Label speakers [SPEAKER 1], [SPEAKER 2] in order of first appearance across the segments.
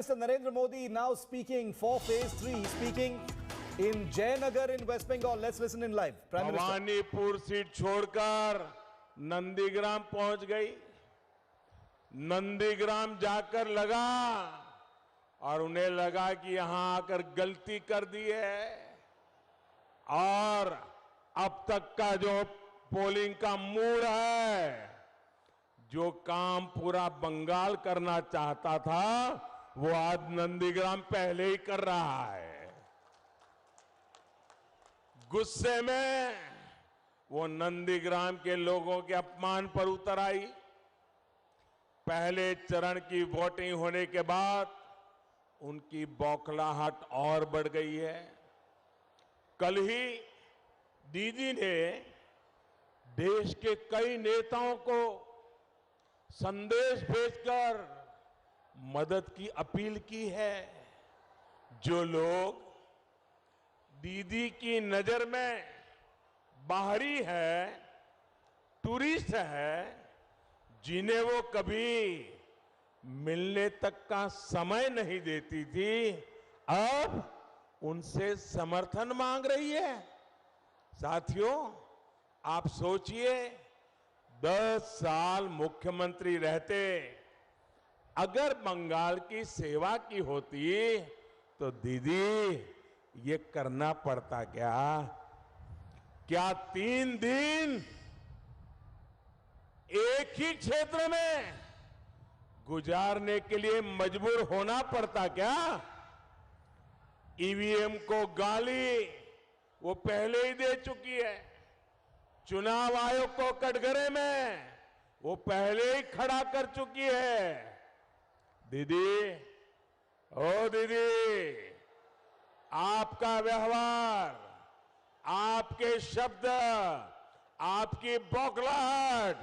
[SPEAKER 1] Mr. Narendra Modi now speaking for phase 3, speaking in Jayanagar in West Bengal. Let's listen in live. Prime Minister.
[SPEAKER 2] Bhawanipur seat छोड़कर नंदीग्राम पहुंच गई। नंदीग्राम जाकर लगा और उन्हें लगा कि यहां आकर गलती कर दी है और अब तक का जो पोलिंग का मूड है, जो काम पूरा बंगाल करना चाहता था वो आज नंदीग्राम पहले ही कर रहा है। गुस्से में वो नंदीग्राम के लोगों के अपमान पर उतर आई। पहले चरण की वोटिंग होने के बाद उनकी बौखलाहट और बढ़ गई है। कल ही दीदी ने देश के कई नेताओं को संदेश भेजकर मदद की अपील की है। जो लोग दीदी की नजर में बाहरी है, टूरिस्ट है, जिन्हें वो कभी मिलने तक का समय नहीं देती थी, अब उनसे समर्थन मांग रही है। साथियों, आप सोचिए, 10 साल मुख्यमंत्री रहते अगर बंगाल की सेवा की होती तो दीदी ये करना पड़ता क्या? क्या 3 दिन एक ही क्षेत्र में गुजारने के लिए मजबूर होना पड़ता क्या? ईवीएम को गाली वो पहले ही दे चुकी है। चुनाव आयोग को कटघरे में वो पहले ही खड़ा कर चुकी है। दीदी, ओ दीदी, आपका व्यवहार, आपके शब्द, आपकी बौखलाहट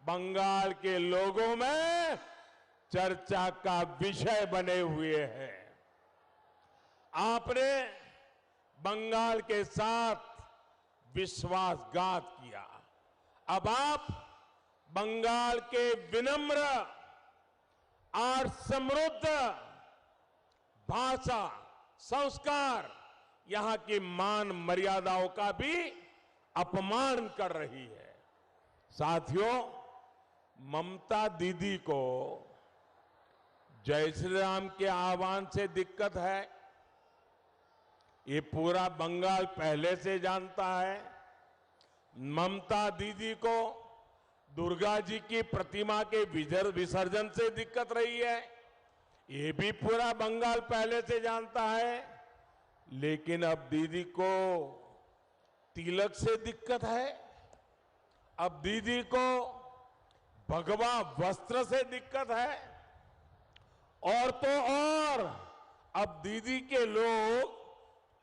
[SPEAKER 2] बंगाल के लोगों में चर्चा का विषय बने हुए हैं। आपने बंगाल के साथ विश्वासघात किया। अब आप बंगाल के विनम्र और समृद्ध भाषा, संस्कार, यहां की मान मर्यादाओं का भी अपमान कर रही है। साथियों, ममता दीदी को जय श्री राम के आह्वान से दिक्कत है, ये पूरा बंगाल पहले से जानता है। ममता दीदी को दुर्गा जी की प्रतिमा के विसर्जन से दिक्कत रही है, ये भी पूरा बंगाल पहले से जानता है। लेकिन अब दीदी को तिलक से दिक्कत है, अब दीदी को भगवा वस्त्र से दिक्कत है, और तो और अब दीदी के लोग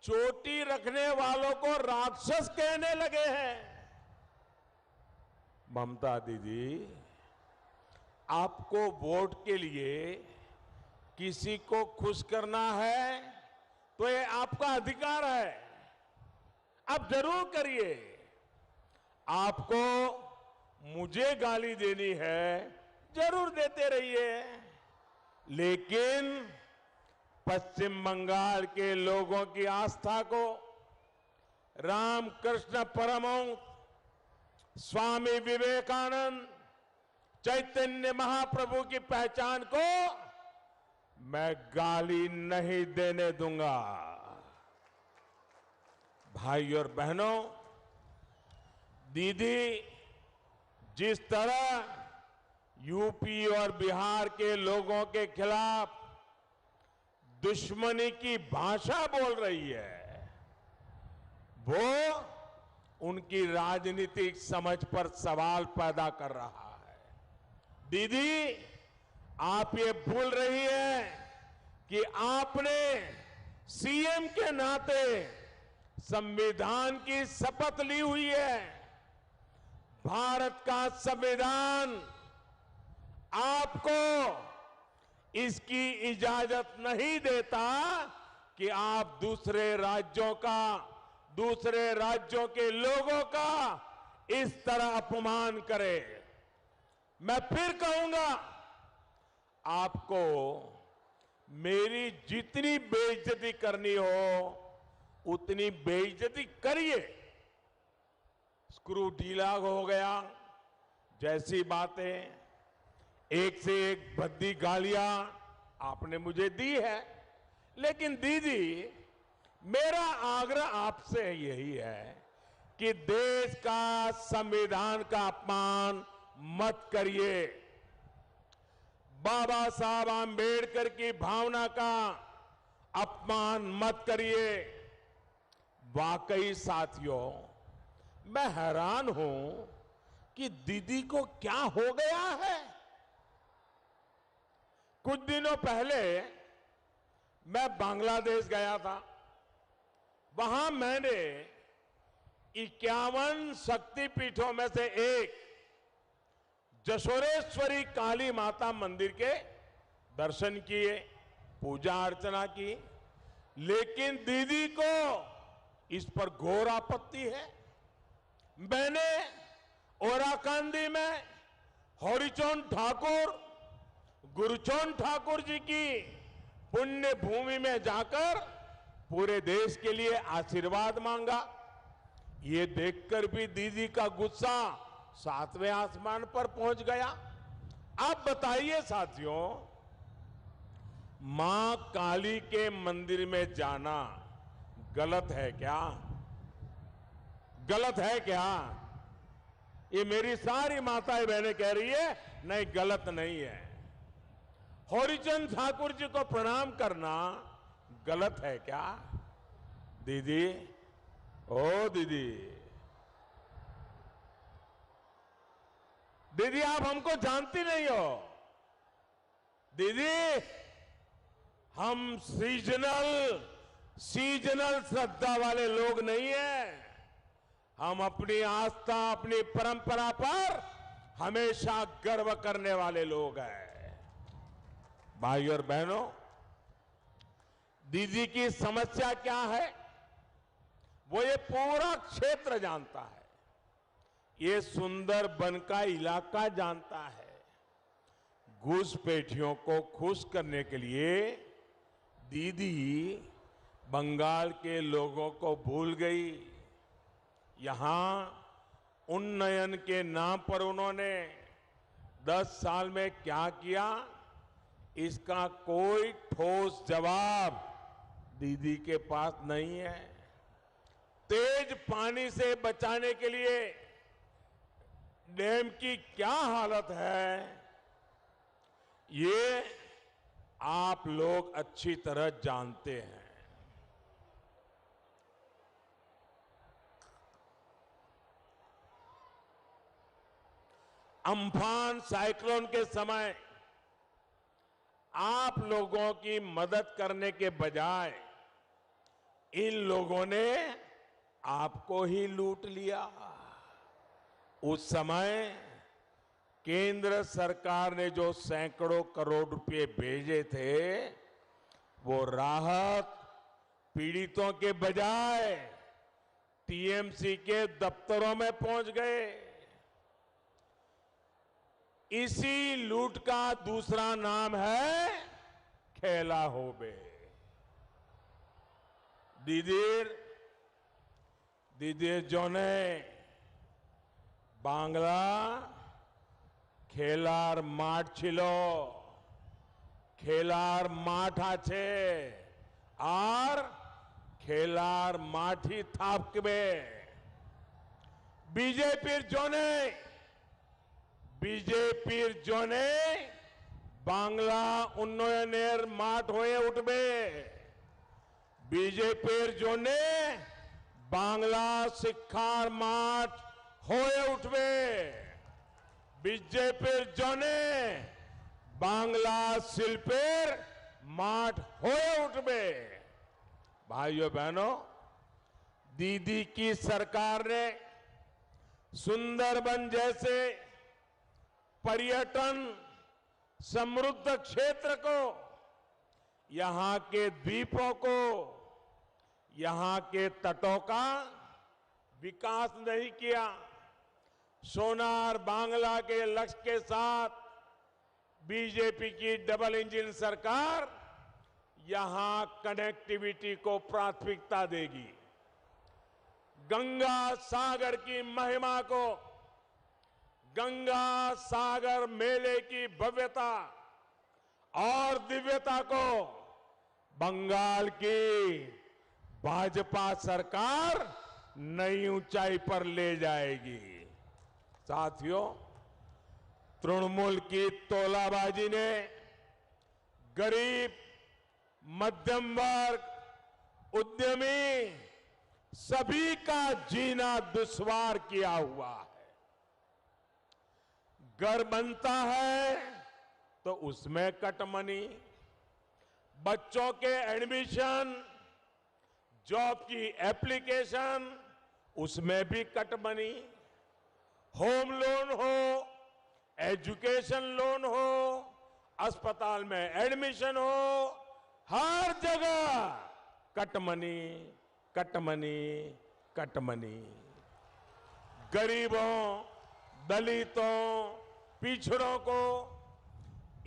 [SPEAKER 2] चोटी रखने वालों को राक्षस कहने लगे हैं। ममता दीदी, आपको वोट के लिए किसी को खुश करना है तो ये आपका अधिकार है, आप जरूर करिए। आपको मुझे गाली देनी है, जरूर देते रहिए, लेकिन पश्चिम बंगाल के लोगों की आस्था को, रामकृष्ण परमहंस, स्वामी विवेकानंद, चैतन्य महाप्रभु की पहचान को मैं गाली नहीं देने दूंगा। भाई और बहनों, दीदी जिस तरह यूपी और बिहार के लोगों के खिलाफ दुश्मनी की भाषा बोल रही है, वो उनकी राजनीतिक समझ पर सवाल पैदा कर रहा है। दीदी, आप ये भूल रही है कि आपने सीएम के नाते संविधान की शपथ ली हुई है। भारत का संविधान आपको इसकी इजाजत नहीं देता कि आप दूसरे राज्यों के लोगों का इस तरह अपमान करें। मैं फिर कहूंगा, आपको मेरी जितनी बेइज्जती करनी हो उतनी बेइज्जती करिए। स्क्रू ढीला हो गया जैसी बातें, एक से एक भद्दी गालियां आपने मुझे दी है। लेकिन दीदी, मेरा आग्रह आपसे यही है कि देश का संविधान का अपमान मत करिए। बाबा साहब आंबेडकर की भावना का अपमान मत करिए। वाकई साथियों, मैं हैरान हूं कि दीदी को क्या हो गया है। कुछ दिनों पहले मैं बांग्लादेश गया था। वहां मैंने 51 शक्तिपीठों में से एक जशोरेश्वरी काली माता मंदिर के दर्शन किए, पूजा अर्चना की। लेकिन दीदी को इस पर घोर आपत्ति है। मैंने ओराकांदी में हरिचरण ठाकुर, गुरुचरण ठाकुर जी की पुण्य भूमि में जाकर पूरे देश के लिए आशीर्वाद मांगा। ये देखकर भी दीदी का गुस्सा 7वें आसमान पर पहुंच गया। आप बताइए साथियों, मां काली के मंदिर में जाना गलत है क्या? गलत है क्या? ये मेरी सारी माताएं बहनें कह रही है नहीं, गलत नहीं है। हरिचंद ठाकुर जी को प्रणाम करना गलत है क्या? दीदी, ओ दीदी, दीदी आप हमको जानती नहीं हो। दीदी, हम सीजनल श्रद्धा वाले लोग नहीं हैं। हम अपनी आस्था, अपनी परंपरा पर हमेशा गर्व करने वाले लोग हैं। भाई और बहनों, दीदी की समस्या क्या है वो ये पूरा क्षेत्र जानता है, ये सुंदरबन का इलाका जानता है। घुसपैठियों को खुश करने के लिए दीदी बंगाल के लोगों को भूल गई। यहां उन्नयन के नाम पर उन्होंने 10 साल में क्या किया, इसका कोई ठोस जवाब दीदी के पास नहीं है। तेज पानी से बचाने के लिए डैम की क्या हालत है, ये आप लोग अच्छी तरह जानते हैं। अम्फान साइक्लोन के समय आप लोगों की मदद करने के बजाय इन लोगों ने आपको ही लूट लिया। उस समय केंद्र सरकार ने जो सैकड़ों करोड़ रुपए भेजे थे, वो राहत पीड़ितों के बजाय टीएमसी के दफ्तरों में पहुंच गए। इसी लूट का दूसरा नाम है खेला होबे। दीदी जोने बांग्ला खेलार माठ छिलो, खेलार माठ आछे और खेलार माठी थापकबे। बीजेपीर जोने बांग्ला उन्नयनेर माठ होए उठबे। बीजेपीर जोने बांग्ला शिक्षार माठ होए उठबे। बीजेपीर जोने बांग्ला शिल्पेर माठ होए उठबे। भाइयों बहनों, दीदी की सरकार ने सुंदरबन जैसे पर्यटन समृद्ध क्षेत्र को, यहां के द्वीपों को, यहां के तटों का विकास नहीं किया। सोनार बांग्ला के लक्ष्य के साथ बीजेपी की डबल इंजन सरकार यहां कनेक्टिविटी को प्राथमिकता देगी। गंगा सागर की महिमा को, गंगा सागर मेले की भव्यता और दिव्यता को बंगाल की भाजपा सरकार नई ऊंचाई पर ले जाएगी। साथियों, तृणमूल की तोलाबाजी ने गरीब, मध्यम वर्ग, उद्यमी सभी का जीना दुश्वार किया हुआ है। घर बनता है तो उसमें कटमनी, बच्चों के एडमिशन, जॉब की एप्लीकेशन, उसमें भी कटमनी, होम लोन हो, एजुकेशन लोन हो, अस्पताल में एडमिशन हो, हर जगह कटमनी, कटमनी, कटमनी। गरीबों, दलितों, पिछड़ों को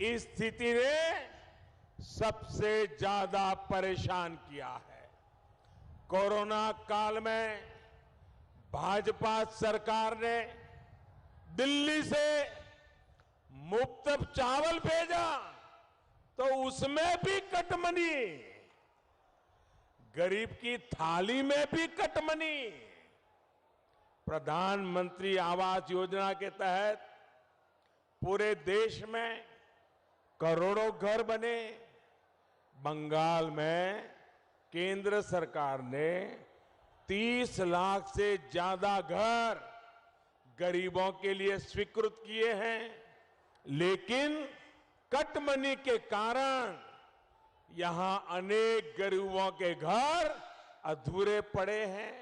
[SPEAKER 2] इस स्थिति ने सबसे ज्यादा परेशान किया है। कोरोना काल में भाजपा सरकार ने दिल्ली से मुफ्त चावल भेजा तो उसमें भी कटमनी, गरीब की थाली में भी कटमनी। प्रधानमंत्री आवास योजना के तहत पूरे देश में करोड़ों घर बने। बंगाल में केंद्र सरकार ने 30 लाख से ज्यादा घर गरीबों के लिए स्वीकृत किए हैं, लेकिन कटमनी के कारण यहां अनेक गरीबों के घर अधूरे पड़े हैं।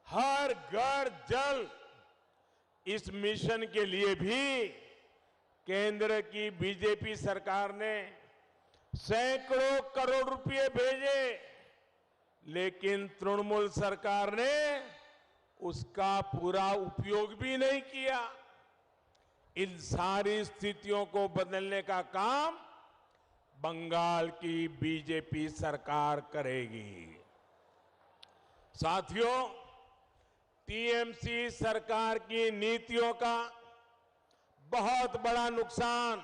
[SPEAKER 2] हर घर जल, इस मिशन के लिए भी केंद्र की बीजेपी सरकार ने सैकड़ों करोड़ रुपए भेजे, लेकिन तृणमूल सरकार ने उसका पूरा उपयोग भी नहीं किया। इन सारी स्थितियों को बदलने का काम बंगाल की बीजेपी सरकार करेगी। साथियों, टीएमसी सरकार की नीतियों का बहुत बड़ा नुकसान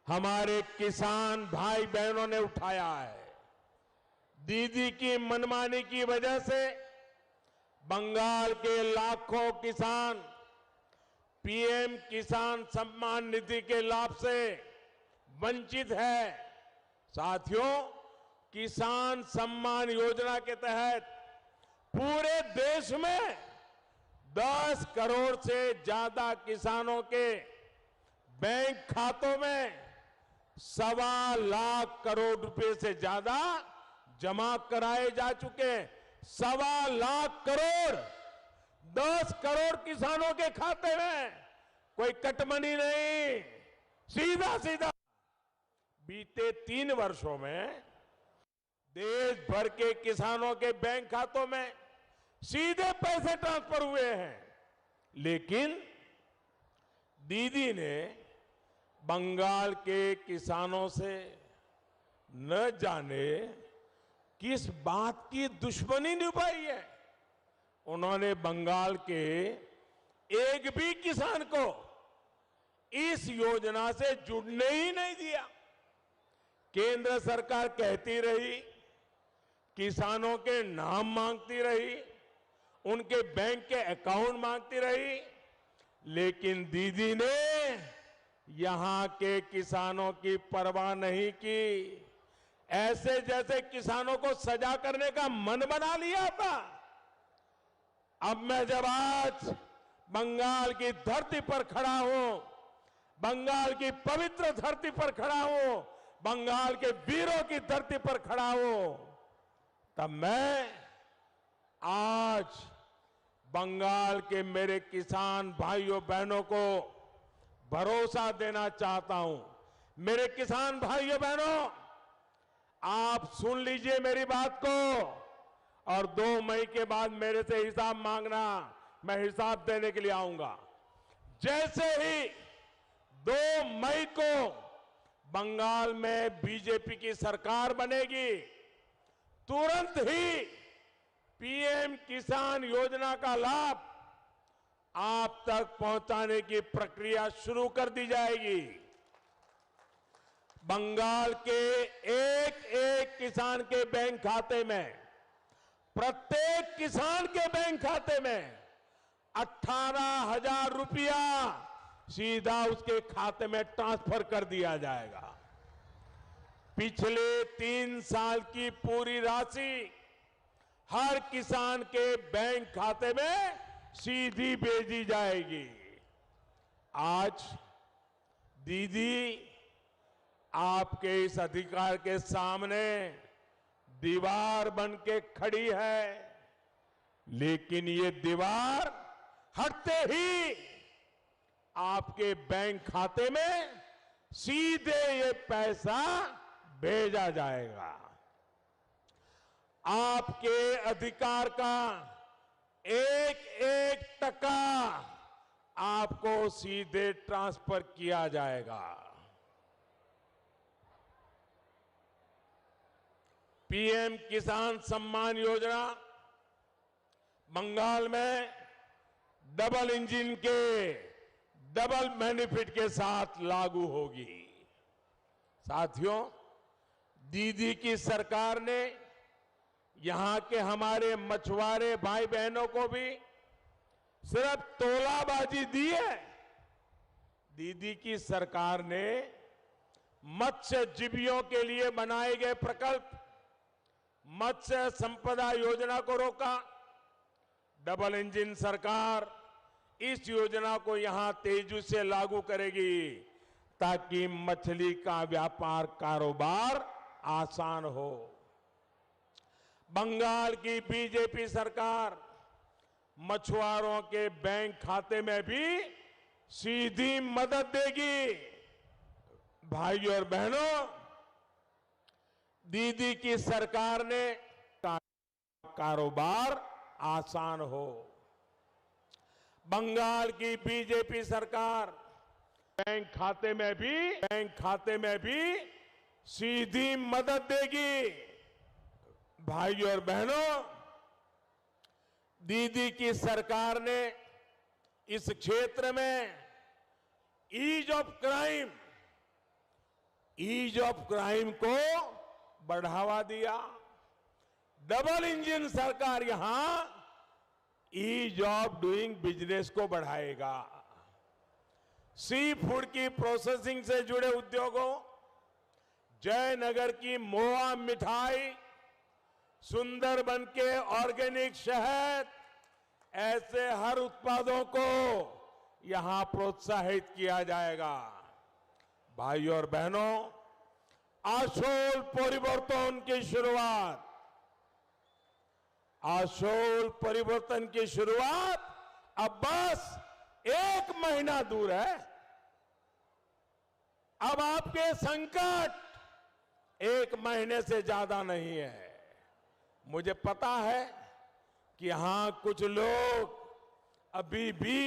[SPEAKER 2] हमारे किसान भाई बहनों ने उठाया है। दीदी की मनमानी की वजह से बंगाल के लाखों किसान पीएम किसान सम्मान निधि के लाभ से वंचित है। साथियों, किसान सम्मान योजना के तहत पूरे देश में 10 करोड़ से ज्यादा किसानों के बैंक खातों में 1.25 लाख करोड़ रुपए से ज्यादा जमा कराए जा चुके। 1.25 लाख करोड़ 10 करोड़ किसानों के खाते में, कोई कटमनी नहीं, सीधा सीधा। बीते 3 वर्षों में देश भर के किसानों के बैंक खातों में सीधे पैसे ट्रांसफर हुए हैं, लेकिन दीदी ने बंगाल के किसानों से न जाने किस बात की दुश्मनी निभाई है। उन्होंने बंगाल के एक भी किसान को इस योजना से जुड़ने ही नहीं दिया। केंद्र सरकार कहती रही, किसानों के नाम मांगती रही, उनके बैंक के अकाउंट मांगती रही, लेकिन दीदी ने यहां के किसानों की परवाह नहीं की। ऐसे जैसे किसानों को सजा करने का मन बना लिया था। अब मैं जब आज बंगाल की धरती पर खड़ा हूं, बंगाल की पवित्र धरती पर खड़ा हूं, बंगाल के वीरों की धरती पर खड़ा हूं, तब मैं आज बंगाल के मेरे किसान भाइयों बहनों को भरोसा देना चाहता हूं। मेरे किसान भाइयों बहनों, आप सुन लीजिए मेरी बात को, और 2 मई के बाद मेरे से हिसाब मांगना, मैं हिसाब देने के लिए आऊंगा। जैसे ही 2 मई को बंगाल में बीजेपी की सरकार बनेगी, तुरंत ही पीएम किसान योजना का लाभ आप तक पहुंचाने की प्रक्रिया शुरू कर दी जाएगी। बंगाल के एक एक किसान के बैंक खाते में, प्रत्येक किसान के बैंक खाते में 18,000 रुपया सीधा उसके खाते में ट्रांसफर कर दिया जाएगा। पिछले 3 साल की पूरी राशि हर किसान के बैंक खाते में सीधी भेजी जाएगी। आज दीदी आपके इस अधिकार के सामने दीवार बन के खड़ी है, लेकिन ये दीवार हटते ही आपके बैंक खाते में सीधे ये पैसा भेजा जाएगा। आपके अधिकार का एक एक टका आपको सीधे ट्रांसफर किया जाएगा। पीएम किसान सम्मान योजना बंगाल में डबल इंजन के डबल बेनिफिट के साथ लागू होगी। साथियों, दीदी की सरकार ने यहां के हमारे मछुआरे भाई बहनों को भी सिर्फ तोलाबाजी दी है। दीदी की सरकार ने मत्स्यजीवियों के लिए बनाए गए प्रकल्प मत्स्य संपदा योजना को रोका। डबल इंजन सरकार इस योजना को यहां तेजी से लागू करेगी ताकि मछली का व्यापार कारोबार आसान हो। बंगाल की बीजेपी सरकार मछुआरों के बैंक खाते में भी सीधी मदद देगी। भाइयों और बहनों, दीदी की सरकार ने कारोबार आसान हो। बंगाल की बीजेपी सरकार बैंक खाते में भी सीधी मदद देगी। भाइयों और बहनों, दीदी की सरकार ने इस क्षेत्र में ईज ऑफ क्राइम को बढ़ावा दिया। डबल इंजन सरकार यहां ईज ऑफ डूइंग बिजनेस को बढ़ाएगा। सी फूड की प्रोसेसिंग से जुड़े उद्योगों, जयनगर की मोआ मिठाई, सुंदरबन के ऑर्गेनिक शहद, ऐसे हर उत्पादों को यहां प्रोत्साहित किया जाएगा। भाइयों और बहनों, आशोल परिवर्तन की शुरुआत अब बस 1 महीना दूर है। अब आपके संकट 1 महीने से ज्यादा नहीं है। मुझे पता है कि यहां कुछ लोग अभी भी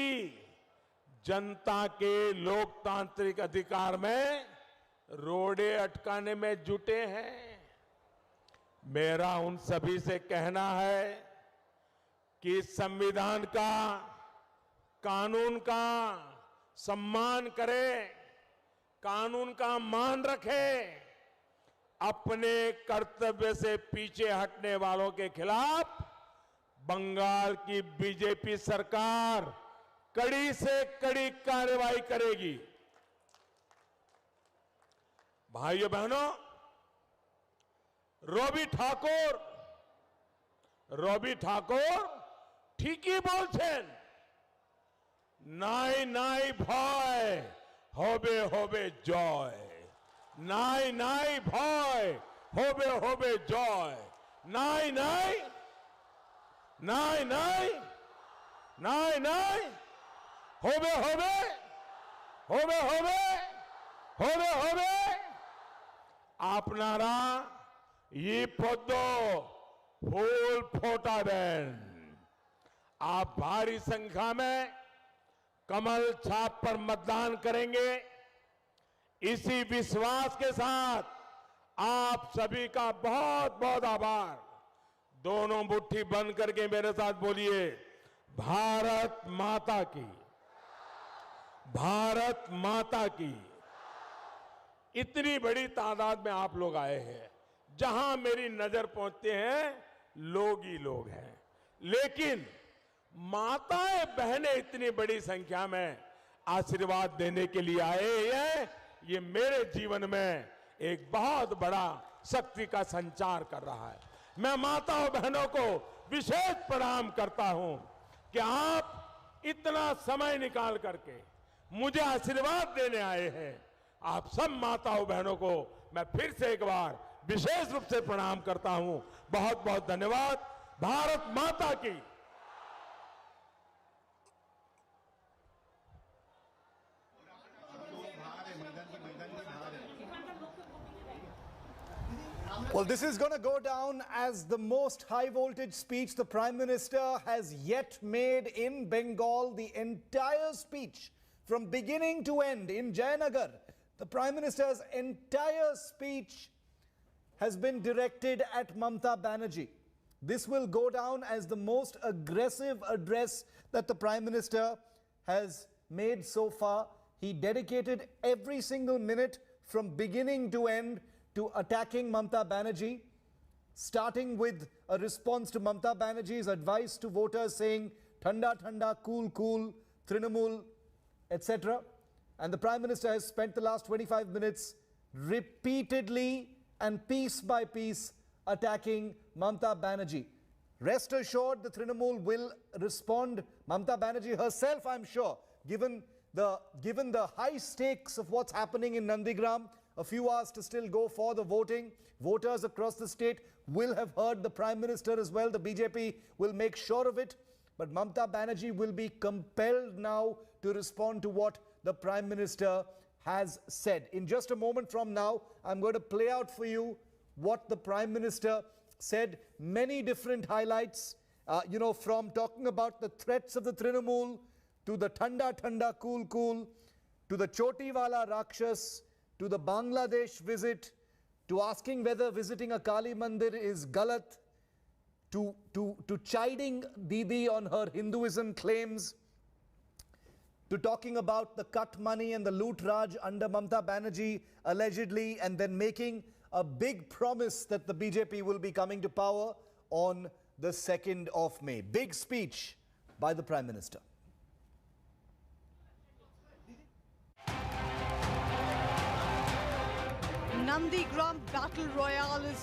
[SPEAKER 2] जनता के लोकतांत्रिक अधिकार में रोड़े अटकाने में जुटे हैं। मेरा उन सभी से कहना है कि संविधान का, कानून का सम्मान करें, कानून का मान रखें। अपने कर्तव्य से पीछे हटने वालों के खिलाफ बंगाल की बीजेपी सरकार कड़ी से कड़ी कार्रवाई करेगी। भाइयों बहनों, রবি ঠাকুর ঠিকই বলছেন, নাই নাই ভয়, হবে হবে জয়। নাই নাই ভয়, হবে হবে জয়। নাই নাই নাই নাই নাই নাই হবে হবে হবে হবে হবে হবে। আপনারা ये पौधो फूल फोटाबेन। आप भारी संख्या में कमल छाप पर मतदान करेंगे। इसी विश्वास के साथ आप सभी का बहुत बहुत आभार। दोनों मुट्ठी बंद करके मेरे साथ बोलिए, भारत माता की, भारत माता की। इतनी बड़ी तादाद में आप लोग आए हैं, जहां मेरी नजर पहुंचते हैं लोग ही लोग हैं, लेकिन माताएं बहनें इतनी बड़ी संख्या में आशीर्वाद देने के लिए आए हैं। ये मेरे जीवन में एक बहुत बड़ा शक्ति का संचार कर रहा है। मैं माताओं बहनों को विशेष प्रणाम करता हूं कि आप इतना समय निकाल करके मुझे आशीर्वाद देने आए हैं। आप सब माताओं बहनों को मैं फिर से एक बार विशेष रूप से प्रणाम करता हूं। बहुत बहुत धन्यवाद। भारत माता की।
[SPEAKER 1] Well, this is going to go down as the most high voltage speech the Prime Minister has yet made in Bengal. The entire speech from beginning to end in Jayanagar, the Prime Minister's entire speech has been directed at Mamata Banerjee. This will go down as the most aggressive address that the Prime Minister has made so far. He dedicated every single minute from beginning to end to attacking Mamata Banerjee, starting with a response to Mamata Banerjee's advice to voters saying, Thanda, Thanda, cool, cool, Trinamool, etc. And the Prime Minister has spent the last 25 minutes repeatedly and piece by piece attacking Mamata Banerjee. Rest assured, the Trinamool will respond. Mamata Banerjee herself, I'm sure, given the high stakes of what's happening in Nandigram, a few hours to still go for the voting. Voters across the state will have heard the Prime Minister as well. The BJP will make sure of it. But Mamata Banerjee will be compelled now to respond to what the Prime Minister has said. In just a moment from now, I'm going to play out for you what the Prime Minister said. Many different highlights, from talking about the threats of the Trinamool, to the Thanda Thanda Cool Cool, to the Choti Wala Rakshas, to the Bangladesh visit, to asking whether visiting a Kali Mandir is galat, to chiding Didi on her Hinduism claims, to talking about the cut money and the loot raj under Mamata Banerjee allegedly, and then making a big promise that the BJP will be coming to power on the 2nd of May. Big speech by the Prime Minister.
[SPEAKER 3] Nandigram Battle Royale is